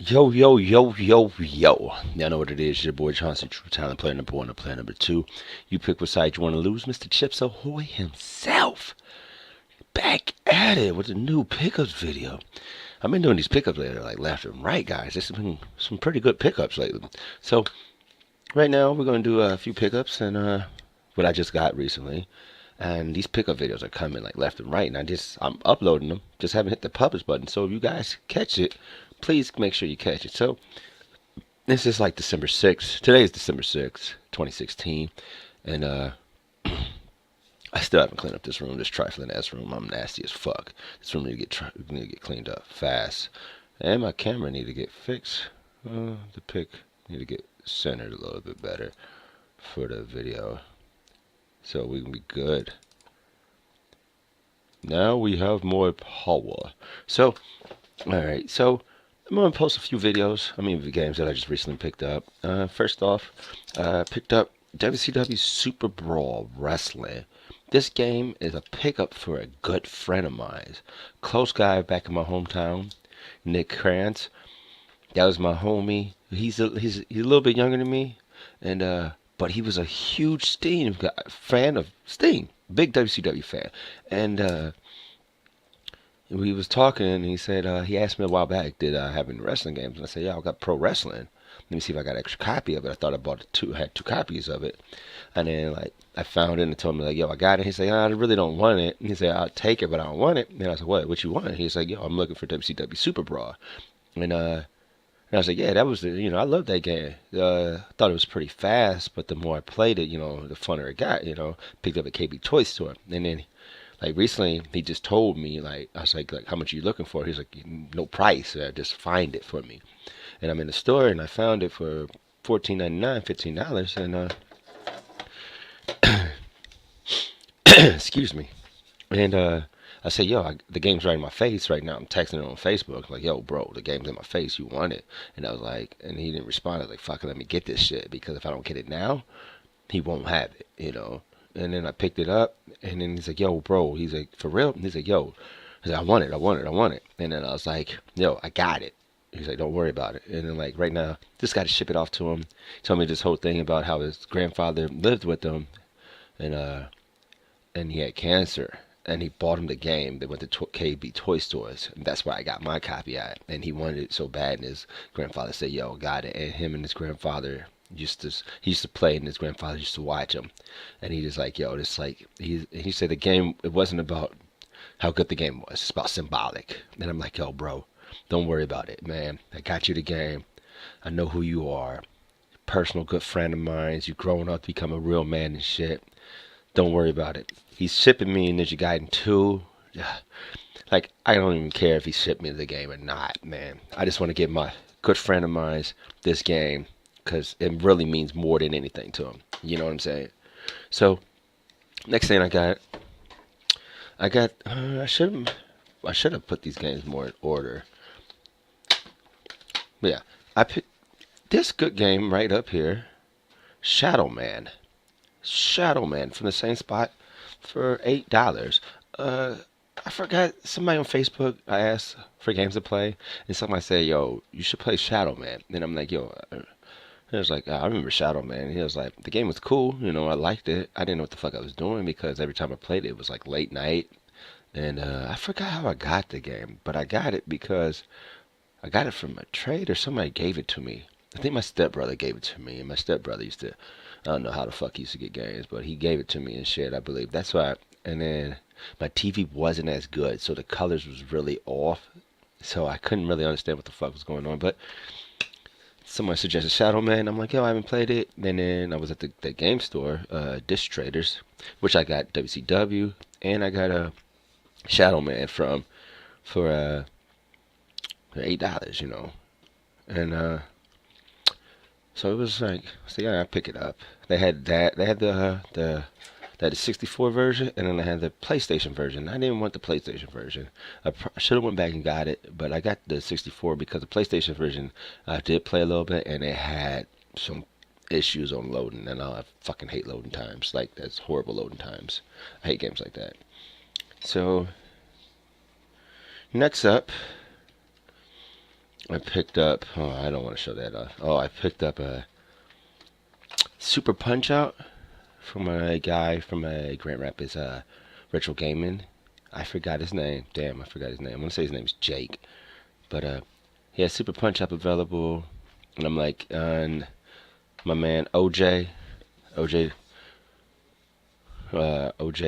Yo, yo, yo, yo, yo. Y'all know what it is. Your boy Chauncy, true talent player number one and player number two. You pick what side you want to lose. Mr. Chips Ahoy himself. Back at it with a new pickups video. I've been doing these pickups lately, like left and right, guys. There's been some pretty good pickups lately. So, right now, we're going to do a few pickups and what I just got recently. And these pickup videos are coming like left and right. And I'm uploading them. Just haven't hit the publish button. So if you guys catch it, please make sure you catch it. So this is like December 6th. Today is December 6th, 2016. And I still haven't cleaned up this room, this trifling ass room. I'm nasty as fuck. This room need to get cleaned up fast. And my camera need to get fixed. The pic need to get centered a little bit better for the video, so we can be good. Now we have more power. So, alright, so I'm going to post a few videos, games that I just recently picked up. First off, picked up WCW SuperBrawl Wrestling. This game is a pickup for a good friend of mine. Close guy back in my hometown, Nick Krantz. That was my homie. He's a little bit younger than me, and but he was a huge Sting fan of Sting, big WCW fan, and we was talking, and he said he asked me a while back, did I have any wrestling games? And I said, yeah, I got pro wrestling. Let me see if I got an extra copy of it. I thought I had two copies of it, and then like I found it and told me like, yo, I got it. He said, I really don't want it. And he said, I'll take it, but I don't want it. And I said, what you want? He's like, yo, I'm looking for WCW Super Brawl, and I was like, yeah, that was I love that game. I thought it was pretty fast, but the more I played it, the funner it got. Picked up at KB Toy Store, and then like recently he just told me, like, I was like how much are you looking for? He's like, no price, just find it for me. And I'm in the store and I found it for $14.99, $15, and excuse me. And I said, yo, the game's right in my face right now. I'm texting it on Facebook. Like, yo, bro, the game's in my face. You want it? And I was like, and he didn't respond. I was like, fuck, let me get this shit. Because if I don't get it now, he won't have it. And then I picked it up. And then he's like, yo, bro. He's like, for real? And he's like, yo. I said, I want it. And then I was like, yo, I got it. He's like, don't worry about it. And then, like, right now, just got to ship it off to him. He told me this whole thing about how his grandfather lived with him. And he had cancer. And he bought him the game. They went to KB Toy Stores, and that's where I got my copy at. And he wanted it so bad, and his grandfather said, "Yo, got it." And him and his grandfather he used to play, and his grandfather used to watch him. And he just like, "Yo, this like." He said the game, it wasn't about how good the game was. It's about symbolic. And I'm like, "Yo, bro, don't worry about it, man. I got you the game. I know who you are. Personal good friend of mine. You growing up to become a real man and shit. Don't worry about it." He's shipping me Ninja Gaiden 2. Like, I don't even care if he shipped me the game or not, man. I just want to give my good friend of mine this game because it really means more than anything to him. You know what I'm saying? So, next thing I should have put these games more in order. But yeah, I picked this good game right up here, Shadow Man. Shadow Man from the same spot for $8. I forgot, somebody on Facebook, I asked for games to play, and somebody said, yo, you should play Shadow Man. And I'm like, yo, he was like, I remember Shadow Man. He was like, the game was cool, I liked it. I didn't know what the fuck I was doing because every time I played it, it was like late night. And I forgot how I got the game, but I got it because I got it from a trade or somebody gave it to me. I think my stepbrother gave it to me, and my stepbrother used to, I don't know how the fuck he used to get games, but he gave it to me and shit, I believe. That's why, and then my TV wasn't as good, so the colors was really off, so I couldn't really understand what the fuck was going on, but someone suggested Shadow Man. I'm like, yo, I haven't played it. And then I was at the game store, Disc Traders, which I got WCW, and I got a Shadow Man for $8, and so it was like, so yeah, I pick it up. They had that. They had the 64 version, and then they had the PlayStation version. I didn't want the PlayStation version. I should have went back and got it, but I got the 64 because the PlayStation version I did play a little bit, and it had some issues on loading, and I fucking hate loading times. Like, that's horrible loading times. I hate games like that. So next up, I picked up. Oh, I don't want to show that off. Oh, I picked up a Super Punch Out from a guy from a Grand Rapids retro gaming. I forgot his name. Damn, I forgot his name. I'm gonna say his name's Jake. But he has Super Punch Out available, and I'm like, my man OJ, OJ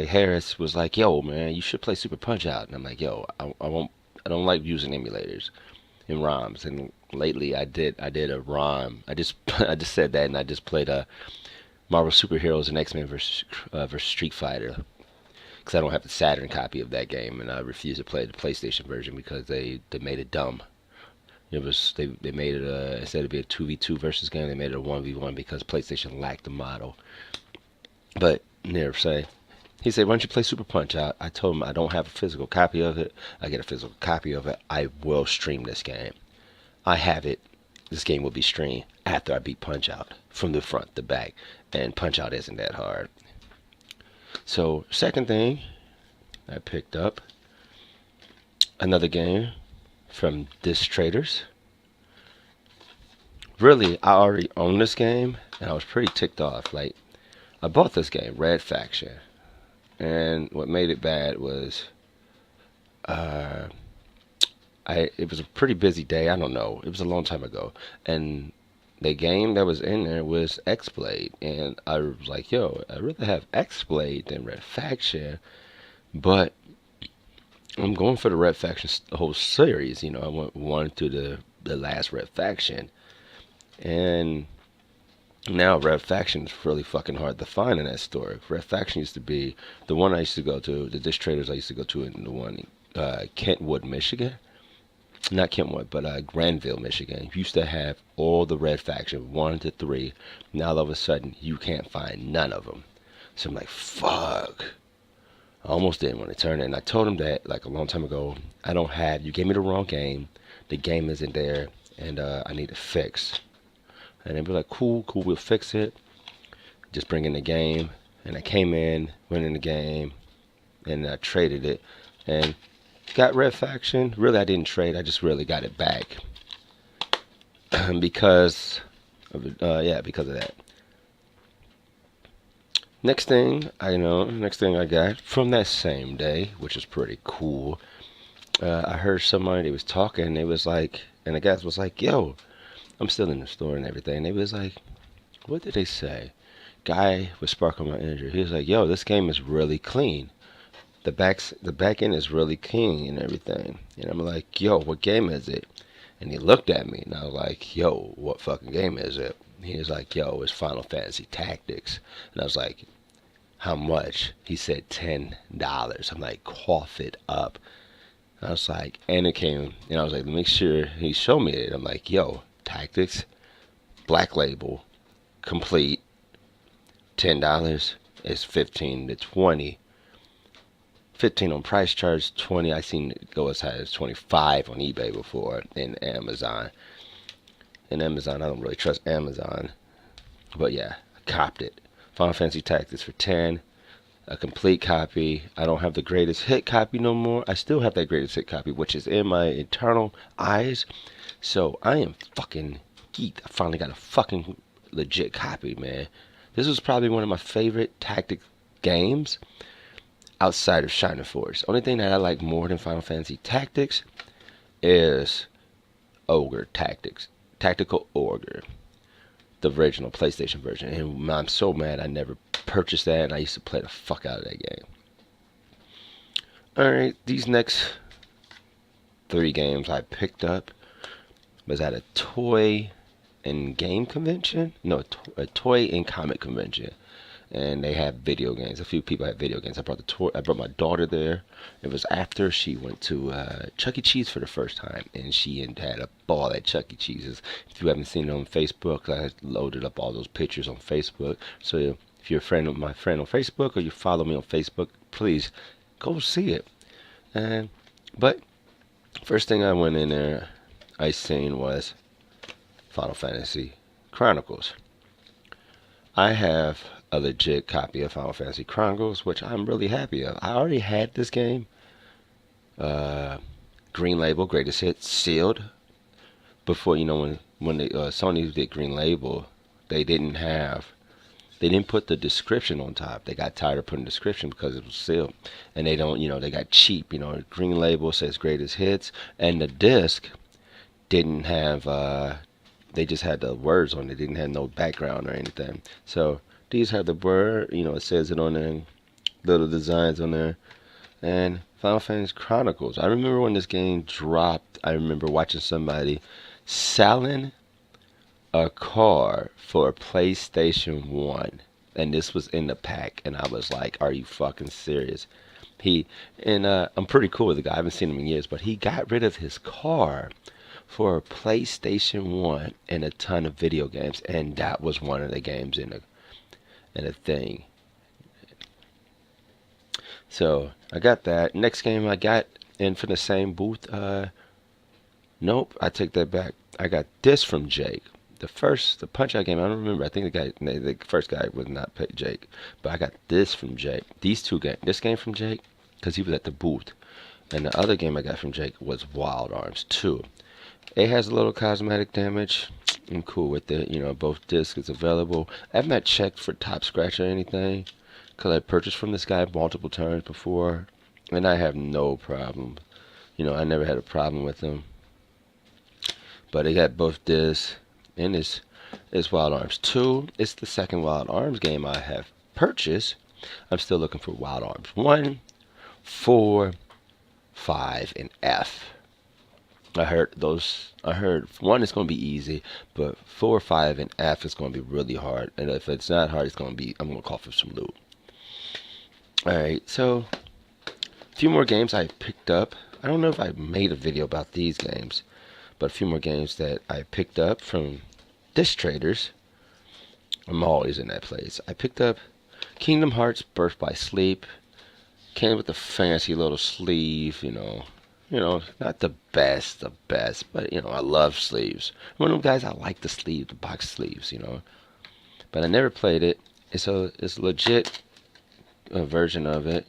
Harris was like, "Yo, man, you should play Super Punch Out." And I'm like, "Yo, I won't. I don't like using emulators and ROMs." And lately, I did a ROM. I just I just said that, and I just played Marvel Superheroes and X-Men versus Street Fighter, because I don't have the Saturn copy of that game, and I refuse to play the PlayStation version because they made it dumb. It was they made it instead of being a 2v2 versus game, they made it a 1v1 because PlayStation lacked the model. But never say. He said, "Why don't you play Super Punch Out?" I told him I don't have a physical copy of it. I get a physical copy of it. I will stream this game. I have it. This game will be streamed after I beat Punch Out from the front to back, and Punch Out isn't that hard. So, second thing I picked up another game from Disc Traders. Really, I already own this game, and I was pretty ticked off. Like, I bought this game, Red Faction, and what made it bad was, it was a pretty busy day. I don't know. It was a long time ago, and the game that was in there was X-Blade, and I was like, "Yo, I'd rather have X-Blade than Red Faction," but I'm going for the Red Faction whole series. You know, I went one to the last Red Faction, and now Red Faction is really fucking hard to find in that store. Red Faction used to be the one I used to go to, the Disc Traders I used to go to in the one Kentwood, Michigan. Not Kentwood, but Granville, Michigan. Used to have all the Red Faction, 1 to 3. Now all of a sudden, you can't find none of them. So I'm like, fuck. I almost didn't want to turn it. And I told him that like a long time ago. You gave me the wrong game. The game isn't there, and I need to fix. And they'd be like, cool, we'll fix it. Just bring in the game. And I came in, went in the game, and I traded it. And got Red Faction. Really, I didn't trade. I just really got it back. because of that. Next thing I got from that same day, which is pretty cool. I heard somebody was talking. It was like, and the guy was like, "Yo," I'm still in the store and everything. They was like, what did they say? Guy was sparking my energy. He was like, "Yo, this game is really clean. The back end is really clean and everything." And I'm like, "Yo, what game is it?" And he looked at me, and I was like, "Yo, what fucking game is it?" He was like, "Yo, it's Final Fantasy Tactics." And I was like, "How much?" He said $10. I'm like, "Cough it up." I was like, and it came, and I was like, make sure he showed me it. I'm like, "Yo, Tactics, Black Label, complete, $10. It's 15 to 20. 15 on price charge, 20. I seen it go as high as 25 on eBay before, in Amazon. In Amazon, I don't really trust Amazon, but yeah, I copped it. Final Fantasy Tactics for 10. A complete copy. I don't have the greatest hit copy no more. I still have that greatest hit copy, which is in my internal eyes. So I am fucking geeked. I finally got a fucking legit copy, man. This was probably one of my favorite tactic games outside of Shining Force. Only thing that I like more than Final Fantasy Tactics is Ogre Tactics. Tactical Ogre. The original PlayStation version. And I'm so mad I never purchased that, and I used to play the fuck out of that game. Alright, these next 3 games I picked up was at a toy and game convention. No, a toy and comic convention. And they have video games. A few people have video games. I brought my daughter there. It was after she went to Chuck E. Cheese for the first time, and she had a ball at Chuck E. Cheese's. If you haven't seen it on Facebook, I loaded up all those pictures on Facebook. So if you're my friend on Facebook, or you follow me on Facebook, please go see it. But first thing I went in there, I seen was Final Fantasy Chronicles. I have a legit copy of Final Fantasy Chronicles, which I'm really happy of. I already had this game. Green Label, Greatest Hits, sealed. before, when they, Sony did Green Label, they didn't have they didn't put the description on top. They got tired of putting description because it was sealed, and they don't, they got cheap. Green Label says greatest hits, and the disc didn't have. They just had the words on it. Didn't have no background or anything. So these have the word. It says it on there, little designs on there, and Final Fantasy Chronicles. I remember when this game dropped. I remember watching somebody selling a car for a PlayStation 1, and this was in the pack, and I was like, are you fucking serious? I'm pretty cool with the guy. I haven't seen him in years, but he got rid of his car for a PlayStation 1 and a ton of video games, and that was one of the games in the thing. So I got that. Next game I got in from the same booth. Nope, I take that back. I got this from Jake. The Punch-Out game, I don't remember. I think the first guy was not Jake, but I got this from Jake. These two games, this game from Jake, because he was at the booth, and the other game I got from Jake was Wild Arms 2. It has a little cosmetic damage. I'm cool with it. Both discs is available. I have not checked for top scratch or anything, because I purchased from this guy multiple times before, and I have no problem. I never had a problem with them. But they got both discs. And it's Wild Arms 2. It's the second Wild Arms game I have purchased. I'm still looking for Wild Arms 1, 4, 5, and F. I heard 1 is going to be easy, but 4, 5, and F is going to be really hard. And if it's not hard, I'm going to call for some loot. Alright, so a few more games I picked up. I don't know if I made a video about these games, but a few more games that I picked up from Disc Traders. I'm always in that place. I picked up Kingdom Hearts Birth by Sleep. Came with a fancy little sleeve, not the best, but I love sleeves. I'm one of them guys, I like the box sleeves, But I never played it. It's a legit version of it.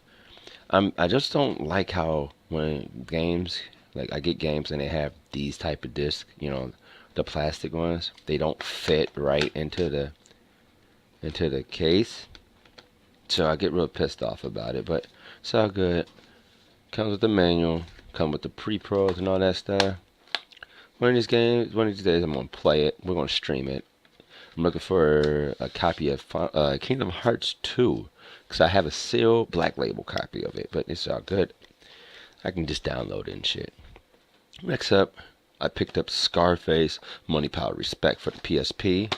I just don't like how when games, like I get games and they have these type of discs, the plastic ones, they don't fit right into the case. So I get real pissed off about it, but it's all good. Comes with the manual, come with the pre-pros and all that stuff. One of these days I'm gonna play it. We're gonna stream it. I'm looking for a copy of Kingdom Hearts 2, because I have a sealed black label copy of it, but it's all good. I can just download it and shit. Next up, I picked up Scarface, Money, Power, Respect for the PSP.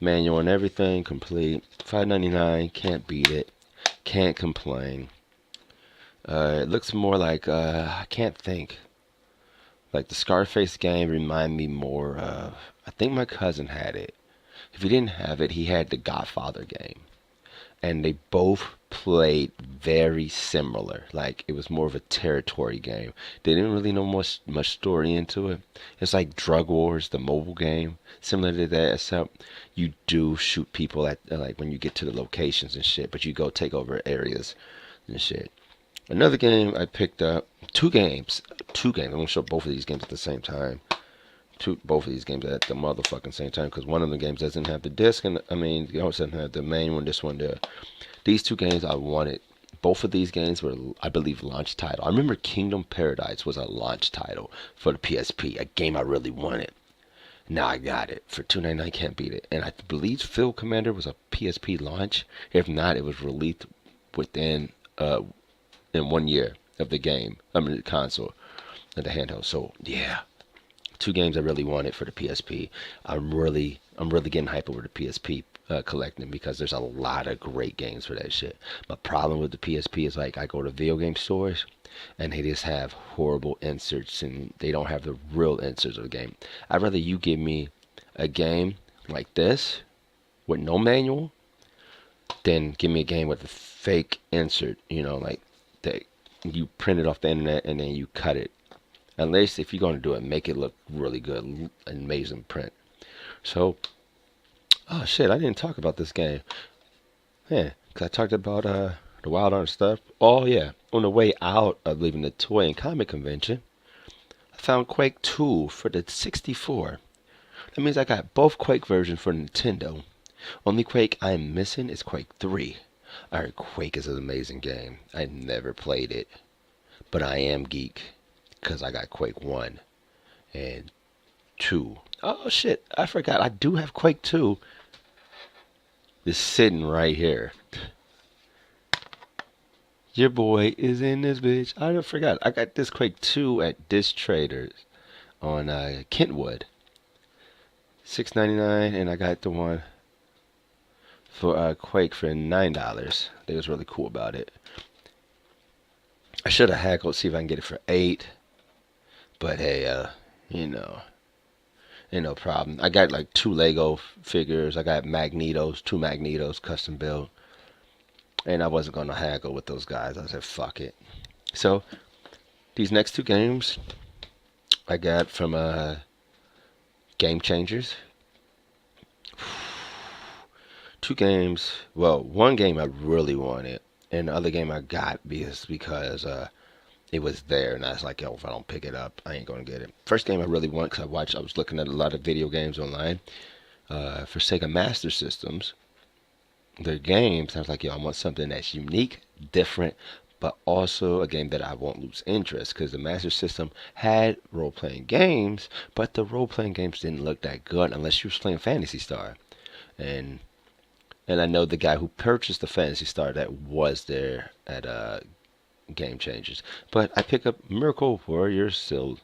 Manual and everything, complete. $5.99, can't beat it. Can't complain. It looks more like, I can't think. Like the Scarface game remind me more of, I think my cousin had it. If he didn't have it, he had the Godfather game. And they both played very similar. Like it was more of a territory game. They didn't really know much story into it. It's like Drug Wars, the mobile game, similar to that. Except you do shoot people at like when you get to the locations and shit, but you go take over areas and shit. Another game I picked up, two games. I'm gonna show both of these games at the same time. Both of these games at the motherfucking same time, because one of the games doesn't have the disc, and the other doesn't have the main one. This one there. These two games I wanted. Both of these games were, I believe, launch title. I remember Kingdom Paradise was a launch title for the PSP, a game I really wanted. Now I got it for $2.99. Can't beat it. And I believe Field Commander was a PSP launch. If not, it was released within in 1 year of the game. The console, and the handheld. So yeah. Two games I really wanted for the PSP. I'm really getting hype over the PSP collecting, because there's a lot of great games for that shit. My problem with the PSP is like I go to video game stores and they just have horrible inserts and they don't have the real inserts of the game. I'd rather you give me a game like this with no manual than give me a game with a fake insert, like that you print it off the internet and then you cut it. At least if you're going to do it, make it look really good, amazing print. So, oh shit, I didn't talk about this game. Yeah, because I talked about the Wild Arms stuff. Oh yeah, on the way out of leaving the toy and comic convention, I found Quake II for the 64. That means I got both Quake versions for Nintendo. Only Quake I'm missing is Quake 3. Alright, Quake is an amazing game. I never played it, but I am geek because I got Quake 1 and 2. Oh shit, I forgot. I do have Quake 2. It's sitting right here. Your boy is in this bitch. I forgot. I got this Quake 2 at Disc Traders on Kentwood. $6.99, and I got the one for Quake for $9. They was really cool about it. I should have haggled, see if I can get it for $8. But hey, you know, ain't no problem. I got like 2 Lego figures. I got Magnetos, 2 Magnetos custom built. And I wasn't going to haggle with those guys. I said, fuck it. So, these next 2 games I got from Game Changers. 2 games. Well, 1 game I really wanted. And the other game I got because it was there. And I was like, yo, if I don't pick it up, I ain't going to get it. First game I really want because I was looking at a lot of video games online for Sega Master Systems. Their games, I was like, yo, I want something that's unique, different, but also a game that I won't lose interest, because the Master System had role-playing games, but the role-playing games didn't look that good unless you was playing Phantasy Star. And I know the guy who purchased the Phantasy Star that was there at Game Changers. But I picked up Miracle Warrior Seal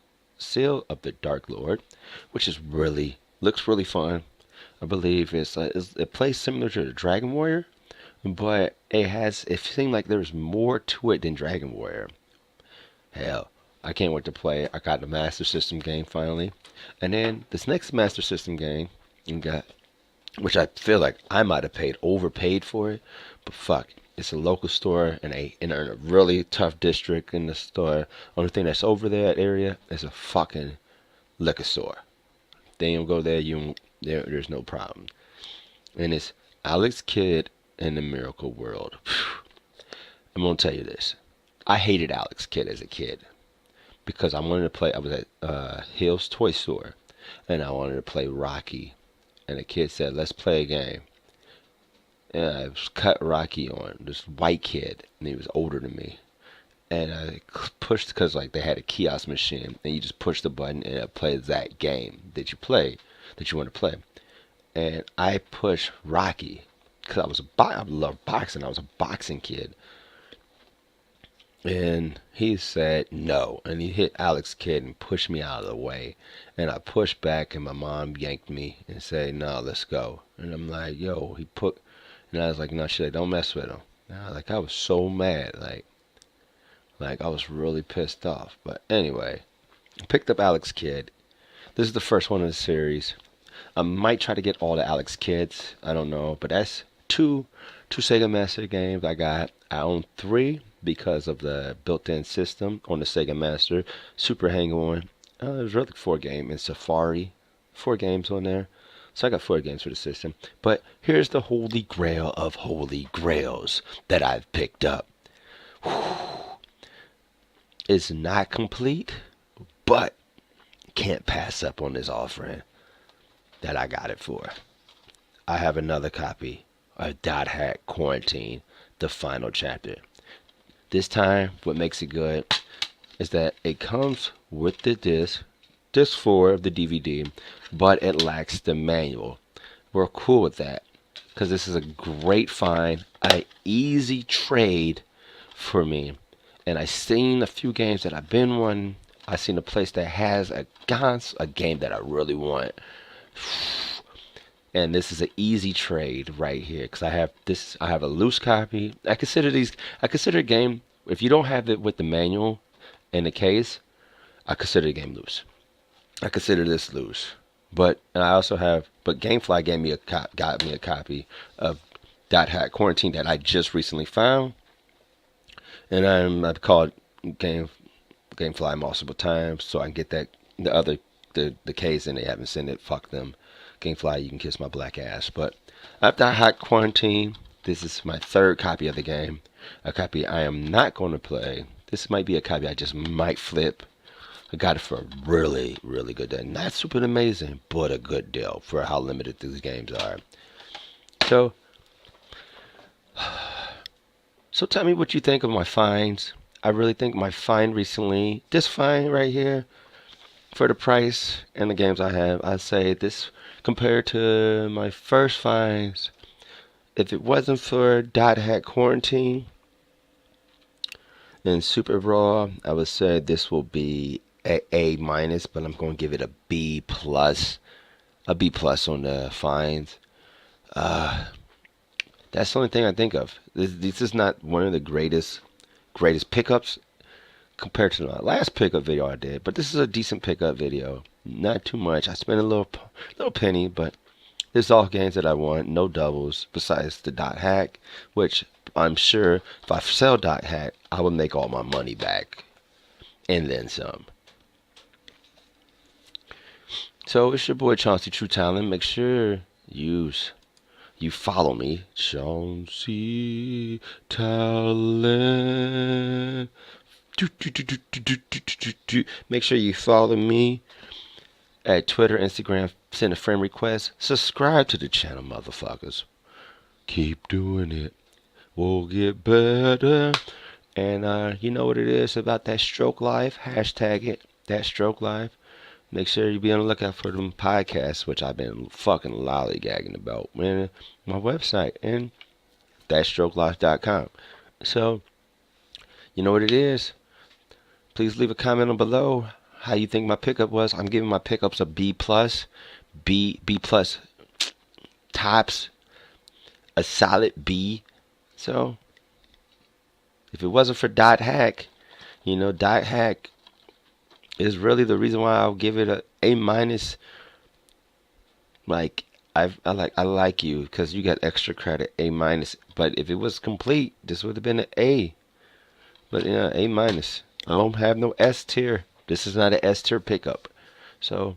of the Dark Lord, which is looks really fun. I believe it plays similar to the Dragon Warrior, but it seemed like there's more to it than Dragon Warrior. Hell, I can't wait to play it. I got the Master System game finally. And then this next Master System game you got, which I feel like I might have overpaid for it, but fuck. It's a local store in a really tough district in the store. Only thing that's over that area is a fucking liquor store. Then you'll go there, there's no problem. And it's Alex Kidd in the Miracle World. I'm gonna tell you this. I hated Alex Kidd as a kid because I wanted to play. I was at Hill's Toy Store, and I wanted to play Rocky. And the kid said, "Let's play a game." And I cut Rocky on this white kid, and he was older than me. And I pushed because like they had a kiosk machine, and you just push the button and it plays that game that you want to play. And I pushed Rocky because I love boxing. I was a boxing kid. And he said no, and he hit Alex Kidd and pushed me out of the way. And I pushed back, and my mom yanked me and said, "No, let's go." And I'm like, "Yo," and I was like, "No, shit, don't mess with him." And I was so mad, like I was really pissed off. But anyway, I picked up Alex Kidd. This is the first one in the series. I might try to get all the Alex Kidds. I don't know, but that's two Sega Master games I got. I own 3 because of the built-in system on the Sega Master. Super Hang-On. There's really 4 games. And Safari. 4 games on there. So I got 4 games for the system. But here's the holy grail of holy grails that I've picked up. It's not complete, but can't pass up on this offering that I got it for. I have another copy of Dot Hack Quarantine, the final chapter. This time, what makes it good is that it comes with the disc 4 of the DVD, but it lacks the manual. We're cool with that because this is a great find, an easy trade for me. And I seen a few games that I've been wanting. I seen a place that has a game that I really want. And this is an easy trade right here because I have a loose copy. I consider a game, if you don't have it with the manual in the case, I consider the game loose. I consider this loose. But GameFly got me a copy of Dot Hack Quarantine that I just recently found. And I've called GameFly multiple times so I can get the case, and they haven't sent it. Fuck them. GameFly, you can kiss my black ass. But after Dot Hack Quarantine, this is my 3rd copy of the game. A copy I am not going to play. This might be a copy I just might flip. I got it for a really, really good deal. Not super amazing, but a good deal for how limited these games are. So, so tell me what you think of my finds. I really think my find recently, this find right here, for the price and the games I have, I say this compared to my first finds. If it wasn't for Dot Hack Quarantine and SuperBrawl, I would say this will be A minus, but I'm going to give it a B plus, on the finds. That's the only thing I think of. This is not one of the greatest pickups compared to the last pickup video I did, but this is a decent pickup video. Not too much. I spent a little penny, but this is all games that I want. No doubles besides the Dot Hack, which I'm sure if I sell Dot Hack, I would make all my money back and then some. So it's your boy Chauncy True Talon. Make sure you follow me, Chauncy Talon. Make sure you follow me at Twitter, Instagram, send a friend request. Subscribe to the channel, motherfuckers. Keep doing it. We'll get better. And you know what it is about that stroke life. Hashtag it, that stroke life. Make sure you be on the lookout for them podcasts, which I've been fucking lollygagging about. Man, my website and thatstrokelife.com. So, you know what it is. Please leave a comment on below how you think my pickup was. I'm giving my pickups a B plus, B plus tops, a solid B. So if it wasn't for Dot Hack, Dot Hack is really the reason why I'll give it a minus. Like I like you because you got extra credit, A minus. But if it was complete, this would have been an A. But yeah, A minus. I don't have no S tier. This is not an S tier pickup. So,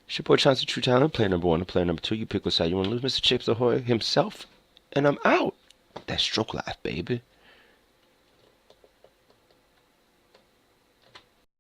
it's your boy Chauncy True Talent, player number 1 and player number 2. You pick what side you want to lose. Mr. Chips Ahoy himself. And I'm out. That stroke life, baby.